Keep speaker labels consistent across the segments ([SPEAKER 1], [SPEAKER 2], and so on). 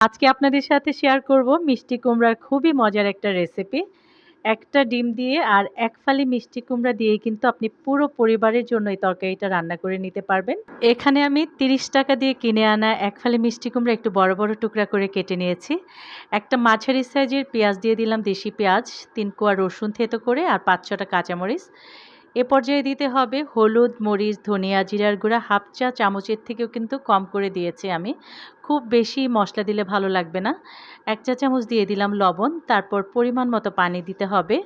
[SPEAKER 1] আজকে আপনাদের সাথে শেয়ার করব মিষ্টি কুমড়ার খুবই মজার একটা রেসিপি। একটা ডিম দিয়ে আর ১ ফালি মিষ্টি কুমড়া দিয়েই কিন্তু আপনি পুরো পরিবারের জন্য এই তরকারিটা রান্না করে নিতে পারবেন। এখানে আমি ৳৩০ দিয়ে কিনে আনা ১ ফালি মিষ্টি কুমড়া একটু বড়, বড় টুকরা করে কেটে নিয়েছি। একটা মাঝারি সাইজের পেঁয়াজ দিয়ে দিলাম, দেশি পেঁয়াজ, ৩ কোয়া রসুন থেঁতো করে আর ৫-৬টা কাঁচামরিচ। এ পর্যায়ে দিতে হবে হলুদ, মরিচ, ধনিয়া, জিরার গুঁড়া ১/২ চা চামচের থেকেও কিন্তু কম করে দিয়েছি আমি। খুব বেশি মসলা দিলে ভালো লাগবে না। ১ চা চামচ দিয়ে দিলাম লবণ, তারপর পরিমাণ মতো পানি দিতে হবে।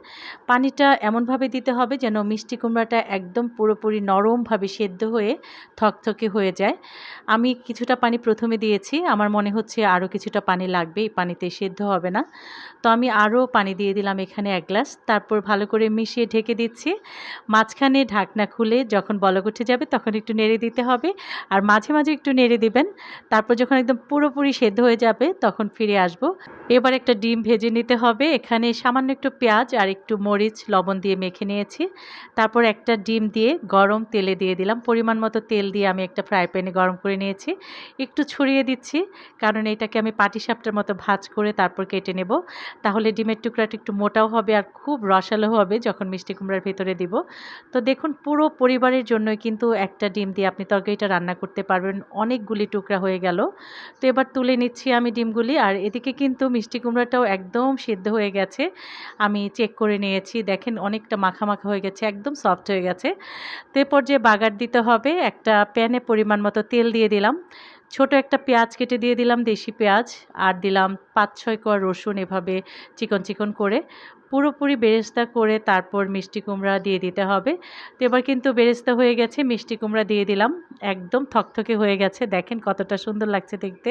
[SPEAKER 1] পানিটা এমনভাবে দিতে হবে যেন মিষ্টি কুমড়াটা একদম পুরোপুরি নরমভাবে সেদ্ধ হয়ে থকথকে হয়ে যায়। আমি কিছুটা পানি ১ম এ দিয়েছি। আমার মনে হচ্ছে আরও কিছুটা পানি লাগবে, এই পানিতে সেদ্ধ হবে না। তো আমি আরও পানি দিয়ে দিলাম এখানে ১ গ্লাস। তারপর ভালো করে মিশিয়ে ঢেকে দিচ্ছি। মাঝখানে ঢাকনা খুলে যখন বলক উঠে যাবে তখন একটু নেড়ে দিতে হবে। আর মাঝে, মাঝে একটু নেড়ে দিবেন। তারপর যখন একদম পুরোপুরি সেদ্ধ হয়ে যাবে তখন ফিরে আসবো। এবার একটা ডিম ভেজে নিতে হবে। এখানে সামান্য একটু পেঁয়াজ আর একটু মরিচ, লবণ দিয়ে মেখে নিয়েছি। তারপর একটা ডিম দিয়ে গরম তেলে দিয়ে দিলাম। পরিমাণ মতো তেল দিয়ে আমি একটা ফ্রাই প্যানে গরম করে নিয়েছি। একটু ছড়িয়ে দিচ্ছি, কারণ এটাকে আমি পাটিসাপটার মতো ভাঁজ করে তারপর কেটে নেব। তাহলে ডিমের টুকরাটা একটু মোটাও হবে আর খুব রসালো হবে যখন মিষ্টি কুমড়ার ভেতরে দিব। তো দেখুন, পুরো পরিবারের জন্যই কিন্তু একটা ডিম দিয়ে আপনি তরকারিটা রান্না করতে পারবেন। অনেকগুলি টুকরা হয়ে গেল। তো এবার তুলে নিচ্ছি আমি ডিমগুলি। আর এদিকে কিন্তু মিষ্টি কুমড়াটাও একদম সিদ্ধ হয়ে গেছে। আমি চেক করে নিয়েছি। দেখেন অনেকটা মাখা, মাখা হয়ে গেছে, একদম সফট হয়ে গেছে। তো এ পর্যায়ে বাগার দিতে হবে। একটা প্যানে পরিমাণ মতো তেল দিয়ে দিলাম। ছোট একটা পেঁয়াজ কেটে দিয়ে দিলাম, দেশি পেঁয়াজ। আর দিলাম ৫-৬ কোয়া রসুন এভাবে চিকন, চিকন করে। পুরোপুরি বেরেস্তা করে তারপর মিষ্টি কুমড়া দিয়ে দিতে হবে। তো এবার কিন্তু বেরেস্তা হয়ে গেছে, মিষ্টি কুমড়া দিয়ে দিলাম। একদম থকথকে হয়ে গেছে। দেখেন কতটা সুন্দর লাগছে দেখতে।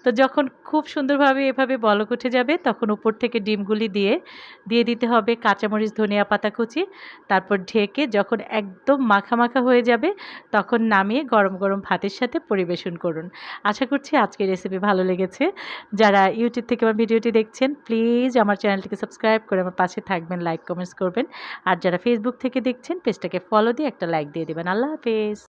[SPEAKER 1] তো যখন খুব সুন্দরভাবে এভাবে বলক উঠে যাবে তখন উপর থেকে ডিমগুলি দিয়ে দিতে হবে কাঁচামরিচ, ধনিয়া পাতা কুচি। তারপর ঢেকে যখন একদম মাখা, মাখা হয়ে যাবে তখন নামিয়ে গরম, গরম ভাতের সাথে পরিবেশন করুন। আশা করছি আজকের রেসিপি ভালো লেগেছে। যারা ইউটিউব থেকে আমার ভিডিওটি দেখছেন প্লিজ আমার চ্যানেলটিকে সাবস্ক্রাইব করে আমার পাশে থাকবেন, লাইক কমেন্টস করবেন। আর যারা ফেসবুক থেকে দেখছেন পেজটাকে ফলো দিয়ে একটা লাইক দিয়ে দিবেন। আল্লাহ হাফেজ।